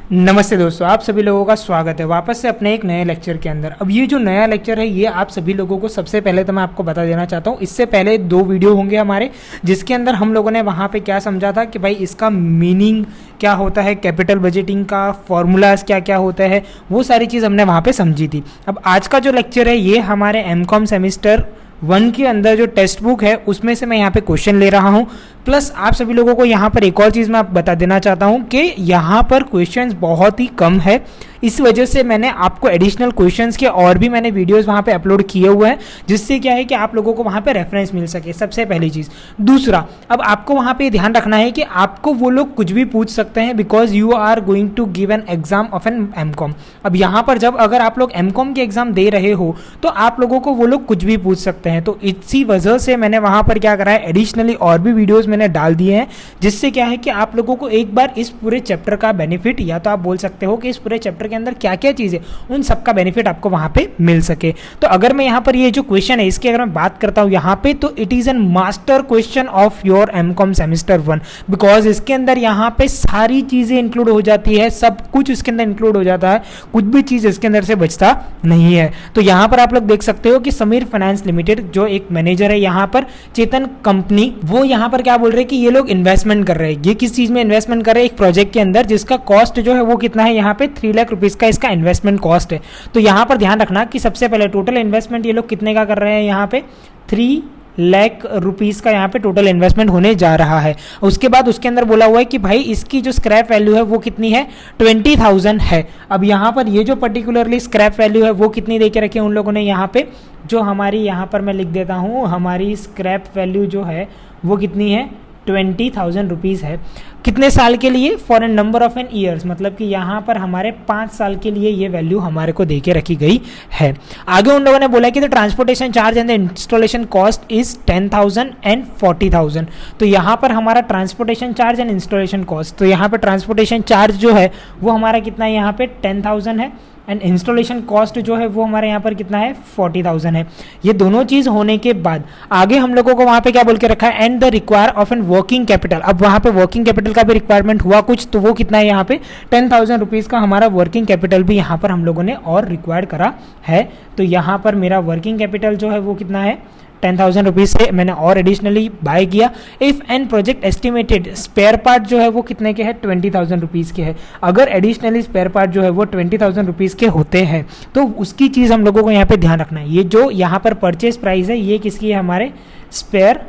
नमस्ते दोस्तों, आप सभी लोगों का स्वागत है वापस से अपने एक नए लेक्चर के अंदर। अब ये जो नया लेक्चर है ये आप सभी लोगों को सबसे पहले तो मैं आपको बता देना चाहता हूँ, इससे पहले 2 वीडियो होंगे हमारे जिसके अंदर हम लोगों ने वहाँ पे क्या समझा था कि भाई इसका मीनिंग क्या होता है, कैपिटल बजटिंग का फॉर्मूलाज क्या क्या होता है, वो सारी चीज़ हमने वहाँ पे समझी थी। अब आज का जो लेक्चर है ये हमारे एमकॉम सेमेस्टर 1 के अंदर जो टेक्स्ट बुक है उसमें से मैं यहाँ पे क्वेश्चन ले रहा हूँ। प्लस आप सभी लोगों को यहाँ पर एक और चीज़ मैं बता देना चाहता हूँ कि यहाँ पर क्वेश्चंस बहुत ही कम है, इस वजह से मैंने आपको एडिशनल क्वेश्चंस के और भी मैंने वीडियोस वहाँ पे अपलोड किए हुए हैं, जिससे क्या है कि आप लोगों को वहाँ पे रेफरेंस मिल सके। सबसे पहली चीज़। दूसरा, अब आपको वहाँ पे ध्यान रखना है कि आपको वो लोग कुछ भी पूछ सकते हैं, because you are going to give an exam of an MCom. अब यहाँ पर जब अगर आप लोग एमकॉम के एग्जाम दे रहे हो तो आप लोगों को वो लोग कुछ भी पूछ सकते हैं। तो इसी वजह से मैंने वहाँ पर क्या करा है, एडिशनली और भी वीडियोज़ मैंने डाल दिए हैं, जिससे क्या है कि आप लोगों को एक बार इस पूरे चैप्टर का बेनिफिट, या तो आप बोल सकते हो कि इस पूरे चैप्टर के अंदर क्या क्या चीज़ है उन सब का बेनिफिट आपको वहां पे मिल सके। तो अगर मैं यहां पर ये जो क्वेश्चन है इसकी अगर मैं बात करता हूं यहां पे, तो it is an master question of your MCom semester 1, because इसके अंदर यहां पे सारी चीजें इंक्लूड हो जाती है, सब कुछ इसके अंदर इंक्लूड हो जाता है, कुछ भी चीज इसके अंदर से बचता नहीं है। तो यहां पर आप लोग देख सकते हो कि समीर फाइनेंस लिमिटेड जो एक मैनेजर है यहां पर, चेतन कंपनी, वो यहां पर क्या बोल रहे हैं कि ये लोग इन्वेस्टमेंट कर रहे हैं। ये किस चीज में इन्वेस्टमेंट कर रहे हैं? एक प्रोजेक्ट के अंदर, जिसका कॉस्ट जो है वो कितना है, यहाँ पे 3 लाख रुपीज का इसका इन्वेस्टमेंट कॉस्ट है। तो यहां पर ध्यान रखना कि सबसे पहले टोटल इन्वेस्टमेंट ये लोग कितने का कर रहे हैं, यहाँ पे 3 लाख रुपीस का यहाँ पे टोटल इन्वेस्टमेंट होने जा रहा है। उसके बाद उसके अंदर बोला हुआ है कि भाई इसकी जो स्क्रैप वैल्यू है वो कितनी है, 20,000 है। अब यहाँ पर ये जो पर्टिकुलरली स्क्रैप वैल्यू है वो कितनी दे के रखी है उन लोगों ने, यहाँ पे जो हमारी, यहाँ पर मैं लिख देता हूँ, हमारी स्क्रैप वैल्यू जो है वो कितनी है, 20,000 रुपीज़ है। कितने साल के लिए? For an number of an years, मतलब कि यहाँ पर हमारे 5 साल के लिए ये वैल्यू हमारे को दे के रखी गई है। आगे उन लोगों ने बोला कि the transportation charge and the installation cost is 10,000 and 40,000। तो यहाँ पर हमारा transportation charge and installation cost, तो यहाँ पर ट्रांसपोर्टेशन चार्ज जो है वो हमारा कितना है, यहाँ पे 10,000 है, एंड इंस्टॉलेशन कॉस्ट जो है वो हमारे यहाँ पर कितना है, 40,000 है। ये दोनों चीज़ होने के बाद आगे हम लोगों को वहाँ पे क्या बोल के रखा है, and the require of an working capital. अब वहाँ पे वर्किंग कैपिटल का भी रिक्वायरमेंट हुआ कुछ, तो वो कितना है, यहाँ पे 10,000 रुपीज़ का हमारा वर्किंग कैपिटल भी यहाँ पर हम लोगों ने और रिक्वायर करा है। तो यहाँ पर मेरा वर्किंग कैपिटल जो है वो कितना है, 10,000 रुपीज़ से मैंने और एडिशनली बाय किया। If an project estimated spare part जो है वो कितने के हैं, 20,000 रुपीज़ के है। अगर एडिशनली स्पेयर पार्ट जो है वो 20,000 रुपीज़ के होते हैं तो उसकी चीज़ हम लोगों को यहाँ पे ध्यान रखना है। ये जो यहाँ पर परचेज प्राइस है ये किसकी है, हमारे स्पेयर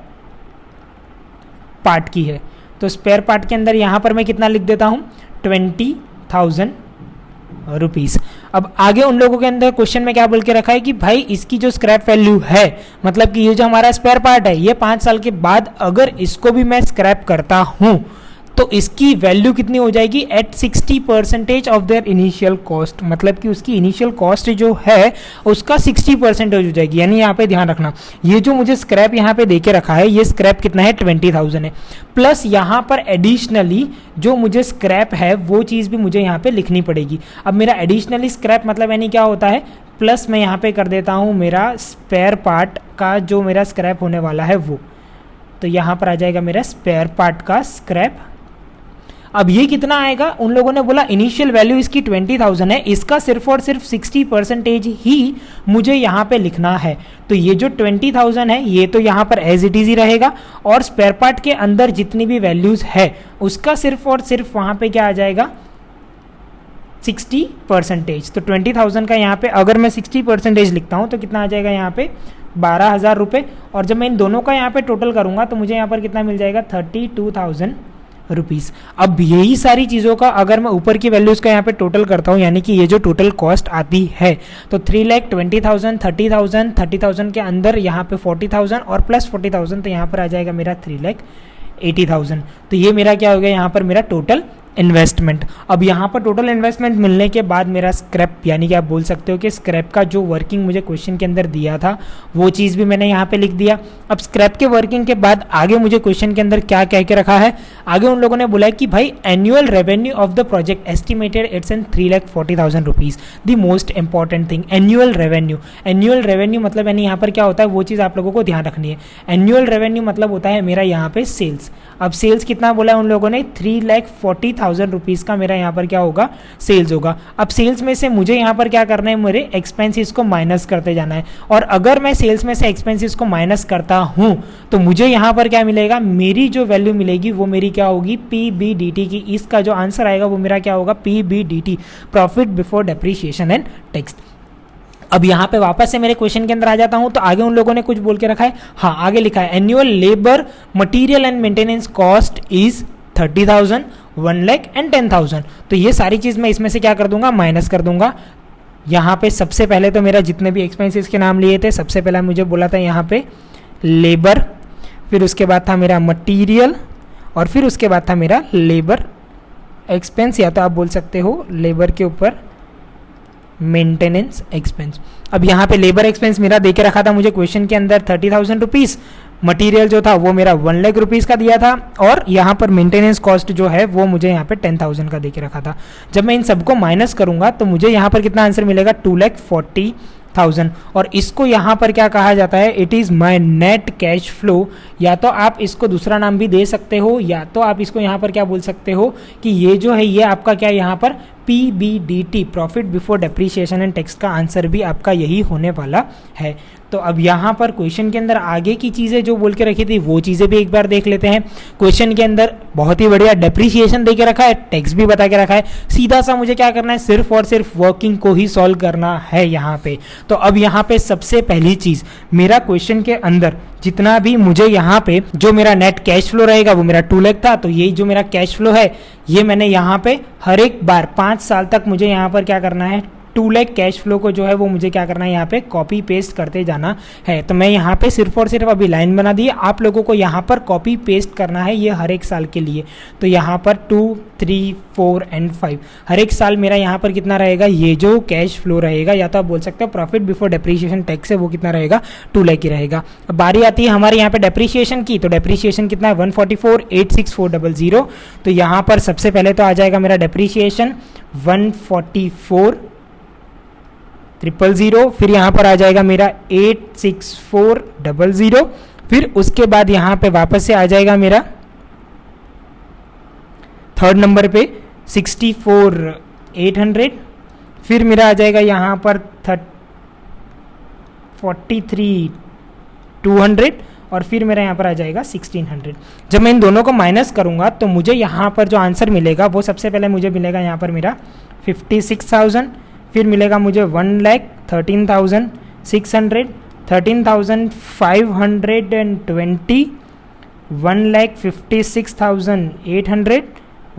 पार्ट की है। तो स्पेयर पार्ट के अंदर यहाँ पर मैं कितना लिख देता हूँ, 20,000 रुपीज़। अब आगे उन लोगों के अंदर क्वेश्चन में क्या बोल के रखा है कि भाई इसकी जो स्क्रैप वैल्यू है, मतलब कि ये जो हमारा स्पेयर पार्ट है ये 5 साल के बाद अगर इसको भी मैं स्क्रैप करता हूं तो इसकी वैल्यू कितनी हो जाएगी, at 60% of their initial cost, मतलब कि उसकी इनिशियल कॉस्ट जो है उसका 60% हो जाएगी। यानी यहाँ पे ध्यान रखना, ये जो मुझे स्क्रैप यहाँ पे देके रखा है ये स्क्रैप कितना है, 20,000 है, प्लस यहाँ पर एडिशनली जो मुझे स्क्रैप है वो चीज़ भी मुझे यहाँ पे लिखनी पड़ेगी। अब मेरा एडिशनली स्क्रैप मतलब यानी क्या होता है, प्लस मैं यहाँ पे कर देता हूँ मेरा स्पेयर पार्ट का जो मेरा स्क्रैप होने वाला है वो, तो यहाँ पर आ जाएगा मेरा स्पेयर पार्ट का स्क्रैप। अब ये कितना आएगा, उन लोगों ने बोला इनिशियल वैल्यू इसकी 20,000 है, इसका सिर्फ और सिर्फ 60% ही मुझे यहाँ पे लिखना है। तो ये जो 20,000 है ये तो यहाँ पर एज इट इज ही रहेगा, और स्पेयर पार्ट के अंदर जितनी भी वैल्यूज है उसका सिर्फ और सिर्फ वहाँ पे क्या आ जाएगा, 60%। तो 20,000 का यहाँ पे अगर मैं 60% लिखता हूँ तो कितना आ जाएगा, यहाँ पे 12,000 रुपये, और जब मैं इन दोनों का यहाँ पे टोटल करूँगा तो मुझे यहाँ पर कितना मिल जाएगा, 32,000 रुपीज़। अब यही सारी चीज़ों का अगर मैं ऊपर की वैल्यूज़ का यहाँ पे टोटल करता हूँ, यानी कि ये जो टोटल कॉस्ट आती है तो 3,20,000, 30,000, 30,000 के अंदर यहाँ पे 40,000 और प्लस 40,000, तो यहाँ पर आ जाएगा मेरा 3,80,000। तो ये मेरा क्या हो गया, यहाँ पर मेरा टोटल इन्वेस्टमेंट। अब यहाँ पर टोटल इन्वेस्टमेंट मिलने के बाद मेरा स्क्रैप, यानी कि आप बोल सकते हो कि स्क्रैप का जो वर्किंग मुझे क्वेश्चन के अंदर दिया था वो चीज़ भी मैंने यहाँ पे लिख दिया। अब स्क्रैप के वर्किंग के बाद आगे मुझे क्वेश्चन के अंदर क्या कह के रखा है, आगे उन लोगों ने बोला है कि भाई annual revenue of the project estimated it's an 3,40,000 rupees. The most important thing, annual revenue. Annual revenue मतलब यानी यहाँ पर क्या होता है वो चीज़ आप लोगों को ध्यान रखनी है। एनुअल रेवेन्यू मतलब होता है मेरा यहाँ पे सेल्स। अब सेल्स कितना बोला है उन लोगों ने, 3,40,000 1000 रुपीज़ का मेरा यहाँ पर क्या होगा, सेल्स होगा। अब सेल्स में से मुझे यहाँ पर क्या करना है, मेरे एक्सपेंसेस को माइनस करते जाना है। और अगर मैं सेल्स में से एक्सपेंसेस को माइनस करता हूँ तो मुझे यहाँ पर क्या मिलेगा, मेरी जो वैल्यू मिलेगी वो मेरी क्या होगी, PBDT की। इसका जो आंसर आएगा वो मेरा क्या होगा, PBDT, profit before depreciation and tax. अब यहाँ पे वापस से मेरे क्वेश्चन के अंदर आ जाता हूँ, तो आगे उन लोगों ने कुछ बोल के रखा है। हाँ, आगे लिखा है annual labour material and maintenance cost is 30,000, 1 lakh and 10,000। तो ये सारी चीज़ मैं इसमें से क्या कर दूंगा, माइनस कर दूंगा। यहाँ पे सबसे पहले तो मेरा जितने भी एक्सपेंसेस के नाम लिए थे, सबसे पहले मुझे बोला था यहाँ पे लेबर, फिर उसके बाद था मेरा मटीरियल, और फिर उसके बाद था मेरा लेबर एक्सपेंस, या तो आप बोल सकते हो लेबर के ऊपर मेंटेनेंस एक्सपेंस। अब यहाँ पे लेबर एक्सपेंस मेरा दे के रखा था मुझे क्वेश्चन के अंदर 30,000 रुपीज़, मटीरियल जो था वो मेरा 1 लाख रुपीज़ का दिया था, और यहाँ पर मेंटेनेंस कॉस्ट जो है वो मुझे यहाँ पे 10,000 का दे के रखा था। जब मैं इन सबको माइनस करूँगा तो मुझे यहाँ पर कितना आंसर मिलेगा, 2,40,000। और इसको यहाँ पर क्या कहा जाता है, it is my net cash flow. या तो आप इसको दूसरा नाम भी दे सकते हो, या तो आप इसको यहाँ पर क्या बोल सकते हो कि ये जो है ये आपका क्या यहाँ पर PBDT, profit before depreciation and tax का आंसर भी आपका यही होने वाला है। तो अब यहाँ पर क्वेश्चन के अंदर आगे की चीज़ें जो बोल के रखी थी वो चीज़ें भी एक बार देख लेते हैं। क्वेश्चन के अंदर बहुत ही बढ़िया डेप्रीशिएशन दे के रखा है, टैक्स भी बता के रखा है। सीधा सा मुझे क्या करना है, सिर्फ और सिर्फ वर्किंग को ही सॉल्व करना है यहाँ पे। तो अब यहाँ पे सबसे पहली चीज़, मेरा क्वेश्चन के अंदर जितना भी मुझे यहाँ पे जो मेरा नेट कैश फ्लो रहेगा वो मेरा 2 लाख था। तो यही जो मेरा कैश फ्लो है ये मैंने यहाँ पे हर एक बार 5 साल तक मुझे यहाँ पर क्या करना है, 2 लाख कैश फ्लो को जो है वो मुझे क्या करना है, यहाँ पे कॉपी पेस्ट करते जाना है। तो मैं यहाँ पे सिर्फ और सिर्फ अभी लाइन बना दी, आप लोगों को यहाँ पर कॉपी पेस्ट करना है ये हर एक साल के लिए। तो यहाँ पर 2, 3, 4 एंड 5 हर एक साल मेरा यहाँ पर कितना रहेगा, ये जो कैश फ्लो रहेगा, या तो आप बोल सकते हो प्रॉफिट बिफोर डेप्रीशिएशन टैक्स है वो कितना रहेगा, 2 लाख ही रहेगा। अब बारी आती है हमारे यहाँ पे डेप्रीशिएशन की। तो डेप्रीशिएशन कितना है, 144,86400। तो यहाँ पर सबसे पहले तो आ जाएगा मेरा डेप्रीशिएशन 144,000, फिर यहाँ पर आ जाएगा मेरा 86400, फिर उसके बाद यहाँ पे वापस से आ जाएगा मेरा थर्ड नंबर पे 64,800, फिर मेरा आ जाएगा यहाँ पर 43,200, और फिर मेरा यहाँ पर आ जाएगा 1,600। जब मैं इन दोनों को माइनस करूँगा तो मुझे यहाँ पर जो आंसर मिलेगा वो सबसे पहले मुझे मिलेगा यहाँ पर मेरा 56,000, फिर मिलेगा मुझे 1,13,600, 13,520, 1,56,800,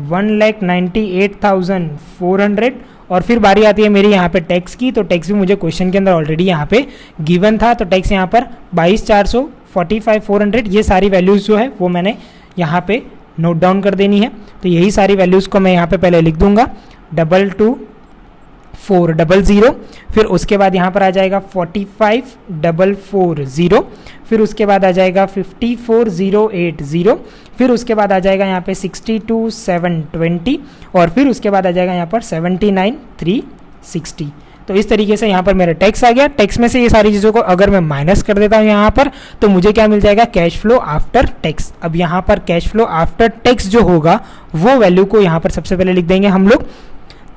1,98,400। और फिर बारी आती है मेरी यहाँ पे टैक्स की। तो टैक्स भी मुझे क्वेश्चन के अंदर ऑलरेडी यहाँ पे गिवन था। तो टैक्स यहाँ पर 22,400, 45,400, ये सारी वैल्यूज़ जो है वो मैंने यहाँ पे नोट डाउन कर देनी है। तो यही सारी वैल्यूज़ को मैं यहाँ पे पहले लिख दूंगा, 22,400, फिर उसके बाद यहाँ पर आ जाएगा 45,440, फिर उसके बाद आ जाएगा 54,080, फिर उसके बाद आ जाएगा यहाँ पे 62,720, और फिर उसके बाद आ जाएगा यहाँ पर 79,360। तो इस तरीके से यहाँ पर मेरा टैक्स आ गया। टैक्स में से ये सारी चीज़ों को अगर मैं माइनस कर देता हूँ यहाँ पर, तो मुझे क्या मिल जाएगा, कैश फ्लो आफ्टर टैक्स। अब यहाँ पर कैश फ्लो आफ्टर टैक्स जो होगा वो वैल्यू को यहाँ पर सबसे पहले लिख देंगे हम लोग।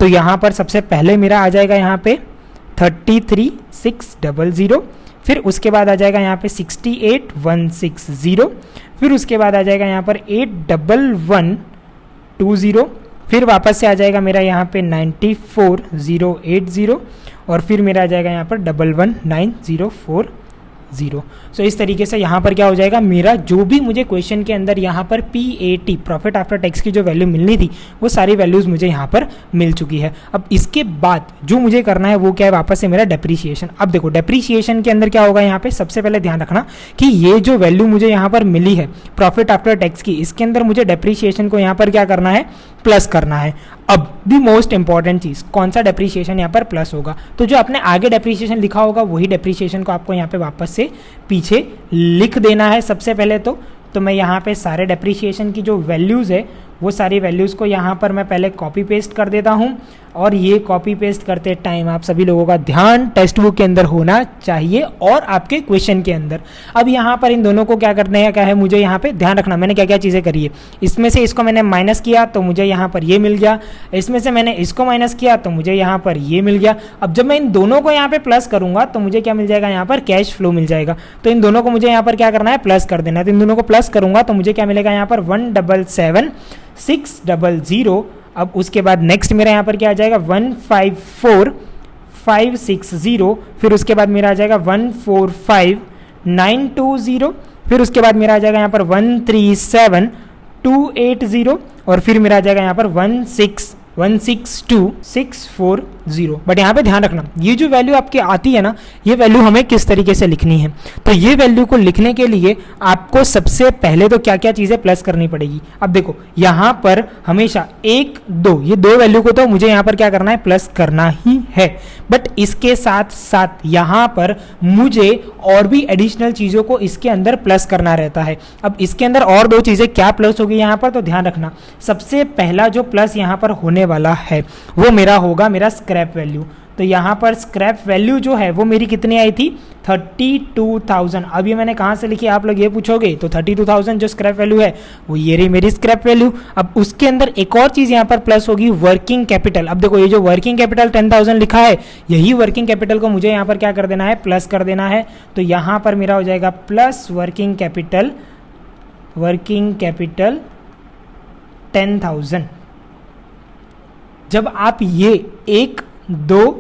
तो यहाँ पर सबसे पहले मेरा आ जाएगा यहाँ पे 33,600, फिर उसके बाद आ जाएगा यहाँ पे 68,160, फिर उसके बाद आ जाएगा यहाँ पर 8,11,20, फिर वापस से आ जाएगा मेरा यहाँ पे 94,080, और फिर मेरा आ जाएगा यहाँ पर 11,9,040। सो इस तरीके से यहाँ पर क्या हो जाएगा, मेरा जो भी मुझे क्वेश्चन के अंदर यहाँ पर PAT, प्रॉफिट आफ्टर टैक्स की जो वैल्यू मिलनी थी वो सारी वैल्यूज़ मुझे यहाँ पर मिल चुकी है। अब इसके बाद जो मुझे करना है वो क्या है, वापस से मेरा डेप्रीशिएशन। अब देखो डेप्रीशिएशन के अंदर क्या होगा, यहाँ पे सबसे पहले ध्यान रखना कि ये जो वैल्यू मुझे यहाँ पर मिली है प्रॉफिट आफ्टर टैक्स की, इसके अंदर मुझे डेप्रीशिएशन को यहाँ पर क्या करना है, प्लस करना है। अब दी मोस्ट इंपॉर्टेंट चीज़, कौन सा डेप्रीशिएशन यहाँ पर प्लस होगा, तो जो आपने आगे डेप्रीशिएशन लिखा होगा वही डेप्रीशिएशन को आपको यहाँ पे वापस से पीछे लिख देना है सबसे पहले। तो मैं यहाँ पे सारे डेप्रीशिएशन की जो वैल्यूज़ है वो सारी वैल्यूज़ को यहाँ पर मैं पहले कॉपी पेस्ट कर देता हूँ। और ये कॉपी पेस्ट करते टाइम आप सभी लोगों का ध्यान टेक्स्ट बुक के अंदर होना चाहिए और आपके क्वेश्चन के अंदर। अब यहाँ पर इन दोनों को क्या करना है, क्या है, मुझे यहाँ पे ध्यान रखना मैंने क्या क्या चीज़ें करी है। इसमें से इसको मैंने माइनस किया तो मुझे यहाँ पर ये मिल गया, इसमें से मैंने इसको माइनस किया तो मुझे यहाँ पर ये मिल गया। अब जब मैं इन दोनों को यहाँ पे प्लस करूँगा तो मुझे क्या मिल जाएगा, यहाँ पर कैश फ्लो मिल जाएगा। तो इन दोनों को मुझे यहाँ पर क्या करना है, प्लस कर देना है। तो इन दोनों को प्लस करूँगा तो मुझे क्या मिलेगा, यहाँ पर 177,600। अब उसके बाद नेक्स्ट मेरा यहाँ पर क्या आ जाएगा 154,560। फिर उसके बाद मेरा आ जाएगा 145,920। फिर उसके बाद मेरा आ जाएगा यहाँ पर 137,280। और फिर मेरा आ जाएगा यहाँ पर 162,640। बट यहाँ पे ध्यान रखना, ये जो वैल्यू आपकी आती है ना, ये वैल्यू हमें किस तरीके से लिखनी है। तो ये वैल्यू को लिखने के लिए आपको सबसे पहले तो क्या क्या चीज़ें प्लस करनी पड़ेगी। अब देखो यहाँ पर हमेशा 1, 2 ये दो वैल्यू को तो मुझे यहाँ पर क्या करना है, प्लस करना ही है। बट इसके साथ साथ यहाँ पर मुझे और भी एडिशनल चीज़ों को इसके अंदर प्लस करना रहता है। अब इसके अंदर और दो चीज़ें क्या प्लस होगी यहाँ पर, तो ध्यान रखना। सबसे पहला जो प्लस यहाँ पर होने वाला है वो मेरा होगा मेरा स्क्रैप वैल्यू। तो यहाँ पर स्क्रैप वैल्यू जो है वो मेरी कितनी आई थी, 32,000। अब ये मैंने कहाँ से लिखी, आप लोग ये पूछोगे, तो 32,000 जो स्क्रैप वैल्यू है वो ये रही मेरी स्क्रैप वैल्यू। अब उसके अंदर एक और चीज़ यहाँ पर प्लस होगी, वर्किंग कैपिटल। अब देखो ये जो वर्किंग कैपिटल 10,000 लिखा है, यही वर्किंग कैपिटल को मुझे यहाँ पर क्या कर देना है, प्लस कर देना है। तो यहाँ पर मेरा हो जाएगा प्लस वर्किंग कैपिटल 10,000। जब आप ये 1, 2,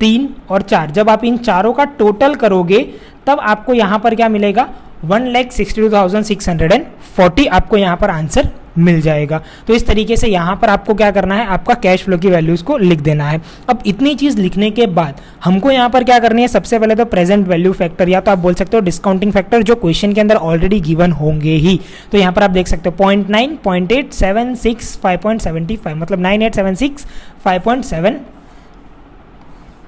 3 और 4 जब आप इन चारों का टोटल करोगे तब आपको यहाँ पर क्या मिलेगा, 1,62,640 आपको यहाँ पर आंसर मिल जाएगा। तो इस तरीके से यहाँ पर आपको क्या करना है, आपका कैश फ्लो की वैल्यूज़ को लिख देना है। अब इतनी चीज़ लिखने के बाद हमको यहाँ पर क्या करनी है, सबसे पहले तो प्रेजेंट वैल्यू फैक्टर, या तो आप बोल सकते हो डिस्काउंटिंग फैक्टर, जो क्वेश्चन के अंदर ऑलरेडी गिवन होंगे ही। तो यहाँ पर आप देख सकते हो 0.9, 0.8, 7.6, 5.75, मतलब 9876, 5.7।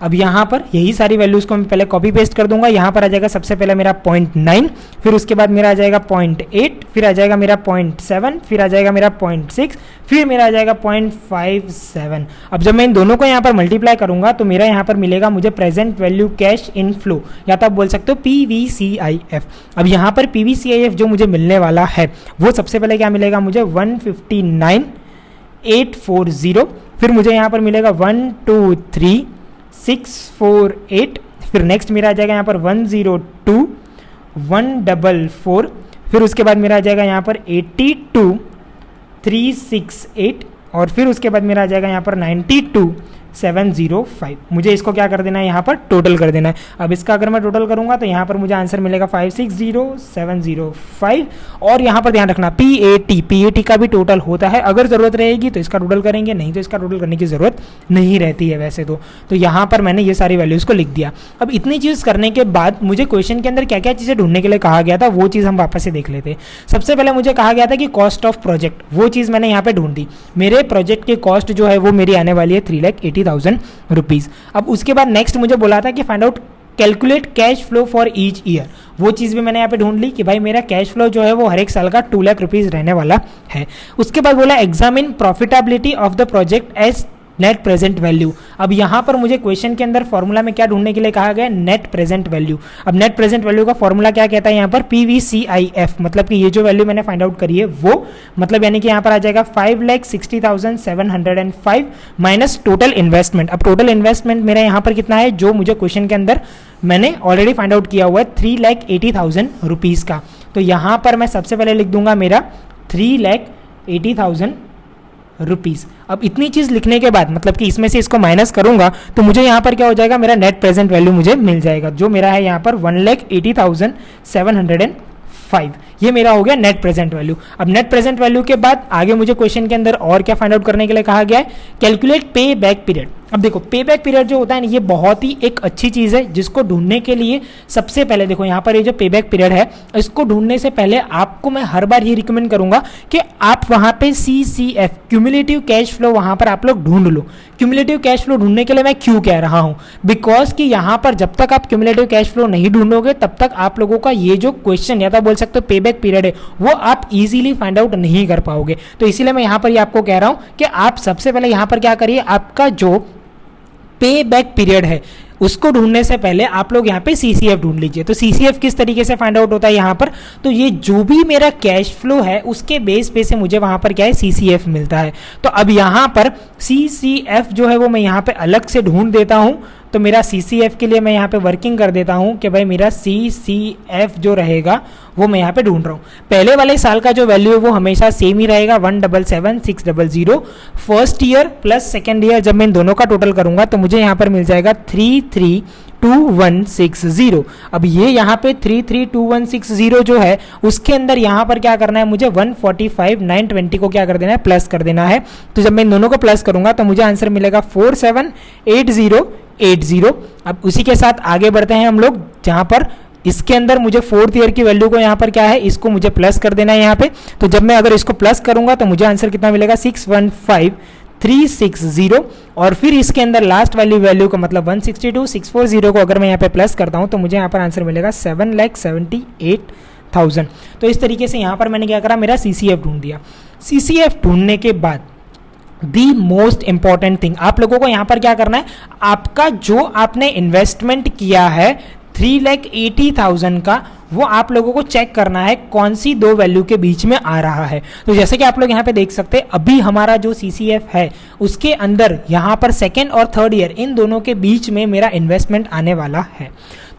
अब यहाँ पर यही सारी वैल्यूज़ को मैं पहले कॉपी पेस्ट कर दूंगा। यहाँ पर आ जाएगा सबसे पहले मेरा 0.9, फिर उसके बाद मेरा आ जाएगा 0.8, फिर आ जाएगा मेरा 0.7, फिर आ जाएगा मेरा 0.6, फिर मेरा आ जाएगा 0.57। अब जब मैं इन दोनों को यहाँ पर मल्टीप्लाई करूंगा तो मेरा यहाँ पर मिलेगा मुझे present value cash in flow, या तो आप बोल सकते हो PVCIF। अब यहाँ पर PVCIF जो मुझे मिलने वाला है वो सबसे पहले क्या मिलेगा मुझे, 159,840। फिर मुझे यहाँ पर मिलेगा 123,648। फिर नेक्स्ट मेरा आ जाएगा यहाँ पर 102,144। फिर उसके बाद मेरा आ जाएगा यहाँ पर 82,368। और फिर उसके बाद मेरा आ जाएगा यहाँ पर 92,705। मुझे इसको क्या कर देना है, यहाँ पर टोटल कर देना है। अब इसका अगर मैं टोटल करूँगा तो यहाँ पर मुझे आंसर मिलेगा 56,705। और यहाँ पर ध्यान रखना PAT का भी टोटल होता है, अगर ज़रूरत रहेगी तो इसका टोटल करेंगे, नहीं तो इसका टोटल करने की ज़रूरत नहीं रहती है वैसे तो यहाँ पर मैंने ये सारी वैल्यूज़ को लिख दिया। अब इतनी चीज़ करने के बाद मुझे क्वेश्चन के अंदर क्या क्या चीज़ें ढूंढने के लिए कहा गया था वो चीज़ हम वापस से देख लेते हैं। सबसे पहले मुझे कहा गया था कि कॉस्ट ऑफ प्रोजेक्ट, वो चीज़ मैंने यहाँ पर ढूंढी। मेरे प्रोजेक्ट की कॉस्ट जो है वो मेरी आने वाली है 3,80,000 रुपीज़। अब उसके बाद नेक्स्ट मुझे बोला था कि find out calculate cash flow for each year, वो चीज़ भी मैंने यहाँ पे ढूंढ ली कि भाई मेरा कैश फ्लो जो है वो हर एक साल का 2 लाख रुपीज़ रहने वाला है। उसके बाद बोला examine profitability of the project as net present value. अब यहाँ पर मुझे क्वेश्चन के अंदर फॉर्मूला में क्या ढूंढने के लिए कहा गया, नेट प्रेजेंट वैल्यू। अब नेट प्रेजेंट वैल्यू का फॉर्मूला क्या कहता है यहाँ पर, PVCIF, मतलब कि ये जो वैल्यू मैंने फाइंड आउट करी है वो, मतलब यानी कि यहाँ पर आ जाएगा 5,60,705 माइनस टोटल इन्वेस्टमेंट। अब टोटल इन्वेस्टमेंट मेरा यहाँ पर कितना है, जो मुझे क्वेश्चन के अंदर मैंने ऑलरेडी फाइंड आउट किया हुआ है 3,80,000 रुपीज़ का। तो यहाँ पर मैं सबसे पहले लिख दूंगा मेरा 3,80,000 रुपीज़। अब इतनी चीज़ लिखने के बाद मतलब कि इसमें से इसको माइनस करूंगा तो मुझे यहाँ पर क्या हो जाएगा, मेरा नेट प्रेजेंट वैल्यू मुझे मिल जाएगा, जो मेरा है यहाँ पर 1,80,705। ये मेरा हो गया नेट प्रेजेंट वैल्यू। अब नेट प्रेजेंट वैल्यू के बाद आगे मुझे क्वेश्चन के अंदर और क्या फाइंड आउट करने के लिए कहा गया है, कैलकुलेट पे बैक पीरियड। अब देखो पे बैक पीरियड जो होता है ना, ये बहुत ही एक अच्छी चीज़ है जिसको ढूंढने के लिए सबसे पहले देखो यहाँ पर ये जो पे बैक पीरियड है, इसको ढूंढने से पहले आपको मैं हर बार ये रिकमेंड करूंगा कि आप वहाँ पे CCF क्यूमुलेटिव कैश फ्लो वहाँ पर आप लोग ढूंढ लो। क्यूमुलेटिव कैश फ्लो ढूंढने के लिए मैं क्यों कह रहा हूँ, बिकॉज कि यहाँ पर जब तक आप क्यूमुलेटिव कैश फ्लो नहीं ढूंढोगे तब तक आप लोगों का ये जो क्वेश्चन या तो बोल सकते हो पे बैक पीरियड है वो आप इजीली फाइंड आउट नहीं कर पाओगे। तो इसीलिए मैं यहाँ पर ये आपको कह रहा हूँ कि आप सबसे पहले यहाँ पर क्या करिए, आपका जो पे बैक पीरियड है उसको ढूंढने से पहले आप लोग यहाँ पे CCF ढूंढ लीजिए। तो CCF किस तरीके से फाइंड आउट होता है यहाँ पर, तो ये जो भी मेरा कैश फ्लो है उसके बेस पे से मुझे वहाँ पर क्या है CCF मिलता है। तो अब यहाँ पर CCF जो है वो मैं यहाँ पे अलग से ढूंढ देता हूँ। तो मेरा CCF के लिए मैं यहाँ पे वर्किंग कर देता हूँ कि भाई मेरा CCF जो रहेगा वो मैं यहाँ पे ढूंढ रहा हूँ। पहले वाले साल का जो वैल्यू है वो हमेशा सेम ही रहेगा 177,600। First year plus second year जब मैं इन दोनों का टोटल करूंगा तो मुझे यहाँ पर मिल जाएगा 332160। अब ये यहाँ पे 332160 जो है उसके अंदर यहाँ पर क्या करना है, मुझे 145,920 को क्या कर देना है, प्लस कर देना है। तो जब मैं इन दोनों को प्लस करूंगा तो मुझे आंसर मिलेगा 478080। अब उसी के साथ आगे बढ़ते हैं हम लोग, जहाँ पर इसके अंदर मुझे फोर्थ ईयर की वैल्यू को यहाँ पर क्या है, इसको मुझे प्लस कर देना है यहाँ पे। तो जब मैं अगर इसको प्लस करूंगा तो मुझे आंसर कितना मिलेगा, 615360। और फिर इसके अंदर लास्ट वैल्यू का मतलब 162,640 को अगर मैं यहाँ पे प्लस करता हूँ तो मुझे यहाँ पर आंसर मिलेगा 7,78,000। तो इस तरीके से यहाँ पर मैंने क्या करा, मेरा CCF ढूंढ दिया। CCF ढूंढने के बाद दी मोस्ट इंपॉर्टेंट थिंग आप लोगों को यहाँ पर क्या करना है, आपका जो आपने इन्वेस्टमेंट किया है 3,80,000 का, वो आप लोगों को चेक करना है कौन सी दो वैल्यू के बीच में आ रहा है। तो जैसे कि आप लोग यहाँ पे देख सकते हैं अभी हमारा जो CCF है उसके अंदर यहाँ पर सेकेंड और थर्ड ईयर इन दोनों के बीच में मेरा इन्वेस्टमेंट आने वाला है।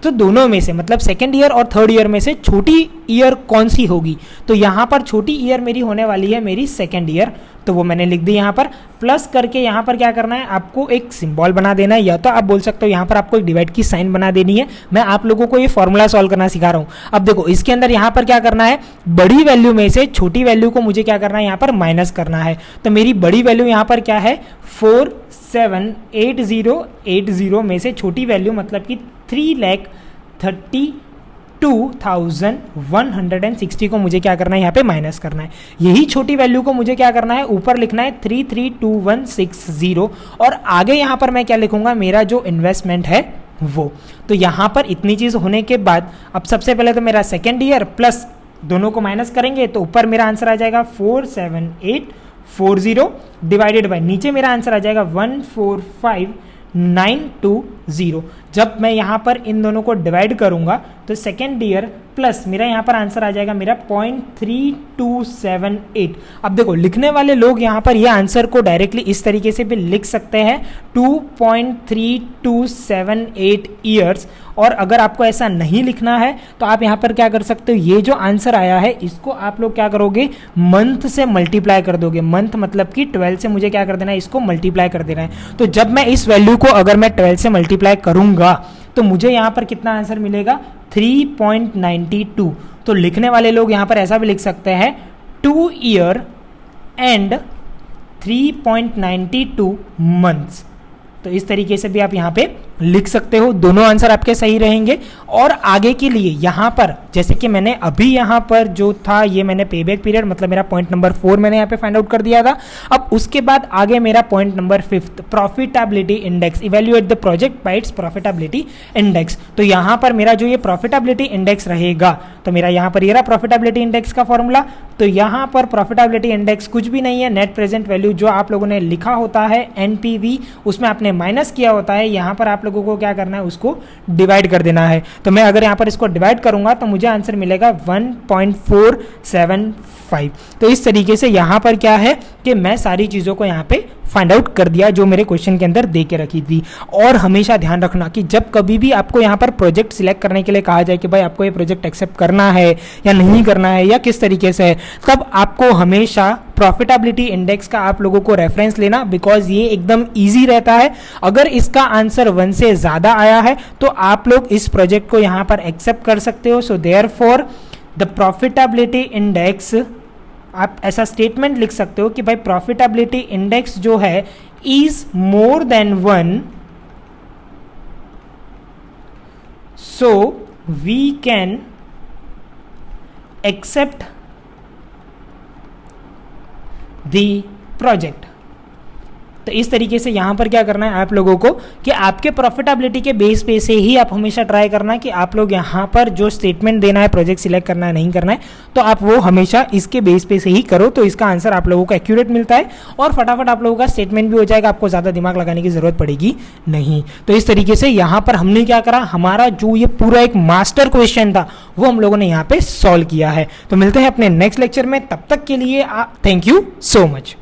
तो दोनों में से मतलब सेकेंड ईयर और थर्ड ईयर में से छोटी ईयर कौन सी होगी, तो यहाँ पर छोटी ईयर मेरी होने वाली है मेरी सेकेंड ईयर। तो वो मैंने लिख दी यहाँ पर, प्लस करके यहाँ पर क्या करना है, आपको एक सिंबल बना देना है, या तो आप बोल सकते हो यहाँ पर आपको एक डिवाइड की साइन बना देनी है। मैं आप लोगों को ये फॉर्मूला सॉल्व करना सिखा रहा हूँ। अब देखो इसके अंदर यहाँ पर क्या करना है, बड़ी वैल्यू में से छोटी वैल्यू को मुझे क्या करना है, यहाँ पर माइनस करना है। तो मेरी बड़ी वैल्यू यहाँ पर क्या है, 478080 में से छोटी वैल्यू मतलब कि 3,32,160 को मुझे क्या करना है, यहाँ पे माइनस करना है। यही छोटी वैल्यू को मुझे क्या करना है, ऊपर लिखना है 332,160। और आगे यहाँ पर मैं क्या लिखूंगा, मेरा जो इन्वेस्टमेंट है वो। तो यहाँ पर इतनी चीज होने के बाद अब सबसे पहले तो मेरा सेकेंड ईयर प्लस दोनों को माइनस करेंगे तो ऊपर मेरा आंसर आ जाएगा 47840 डिवाइडेड बाय नीचे मेरा आंसर आ जाएगा 145,920। जब मैं यहाँ पर इन दोनों को डिवाइड करूंगा तो सेकेंड ईयर प्लस मेरा यहाँ पर आंसर आ जाएगा मेरा 0.3278। अब देखो लिखने वाले लोग यहाँ पर ये आंसर को डायरेक्टली इस तरीके से भी लिख सकते हैं 2.3278 ईयर्स। और अगर आपको ऐसा नहीं लिखना है तो आप यहाँ पर क्या कर सकते हो, ये जो आंसर आया है इसको आप लोग क्या करोगे, मंथ से मल्टीप्लाई कर दोगे। मंथ मतलब कि 12 से मुझे क्या कर देना है, इसको मल्टीप्लाई कर देना है। तो जब मैं इस वैल्यू को अगर मैं 12 से मल्टीप्लाई करूंगा तो मुझे यहाँ पर कितना आंसर मिलेगा, 3.92। तो लिखने वाले लोग यहाँ पर ऐसा भी लिख सकते हैं 2 ईयर एंड 3.92 मंथ्स। तो इस तरीके से भी आप यहाँ पे लिख सकते हो, दोनों आंसर आपके सही रहेंगे। और आगे के लिए यहाँ पर जैसे कि मैंने अभी यहाँ पर जो था ये मैंने पे बैक पीरियड मतलब मेरा पॉइंट नंबर 4 मैंने यहाँ पे फाइंड आउट कर दिया था। अब उसके बाद आगे मेरा point number 5 profitability index, evaluate the project by it's profitability index. तो यहाँ पर मेरा जो ये प्रॉफिटेबिलिटी इंडेक्स रहेगा, तो मेरा यहाँ पर ये रहा प्रॉफिटेबिलिटी इंडेक्स का फॉर्मूला। तो यहाँ पर प्रॉफिटेबिलिटी इंडेक्स कुछ भी नहीं है, नेट प्रेजेंट वैल्यू जो आप लोगों ने लिखा होता है NPV उसमें आपने माइनस किया होता है, यहाँ पर आप लोगों को क्या करना है, उसको डिवाइड कर देना है। तो मैं अगर यहाँ पर इसको डिवाइड करूंगा तो मुझे आंसर मिलेगा 1.475। तो इस तरीके से यहाँ पर क्या है कि मैं सारी चीज़ों को यहाँ पे फाइंड आउट कर दिया जो मेरे क्वेश्चन के अंदर दे के रखी थी। और हमेशा ध्यान रखना कि जब कभी भी आपको यहाँ पर प्रोजेक्ट सिलेक्ट करने के लिए कहा जाए कि भाई आपको ये प्रोजेक्ट एक्सेप्ट करना है या नहीं करना है या किस तरीके से है, तब आपको हमेशा प्रॉफिटेबिलिटी इंडेक्स का आप लोगों को रेफरेंस लेना, बिकॉज ये एकदम ईजी रहता है। अगर इसका आंसर 1 से ज़्यादा आया है तो आप लोग इस प्रोजेक्ट को यहाँ पर एक्सेप्ट कर सकते हो। So therefore the profitability index, आप ऐसा स्टेटमेंट लिख सकते हो कि भाई प्रॉफिटेबिलिटी इंडेक्स जो है is more than 1, so we can accept the project. तो इस तरीके से यहाँ पर क्या करना है आप लोगों को कि आपके प्रॉफिटेबिलिटी के बेस पे से ही आप हमेशा ट्राई करना है कि आप लोग यहाँ पर जो स्टेटमेंट देना है, प्रोजेक्ट सिलेक्ट करना है नहीं करना है, तो आप वो हमेशा इसके बेस पे से ही करो, तो इसका आंसर आप लोगों को एक्यूरेट मिलता है और फटाफट आप लोगों का स्टेटमेंट भी हो जाएगा, आपको ज़्यादा दिमाग लगाने की जरूरत पड़ेगी नहीं। तो इस तरीके से यहाँ पर हमने क्या करा, हमारा जो ये पूरा एक मास्टर क्वेश्चन था वो हम लोगों ने यहाँ पे सॉल्व किया है। तो मिलते हैं अपने नेक्स्ट लेक्चर में, तब तक के लिए थैंक यू सो मच।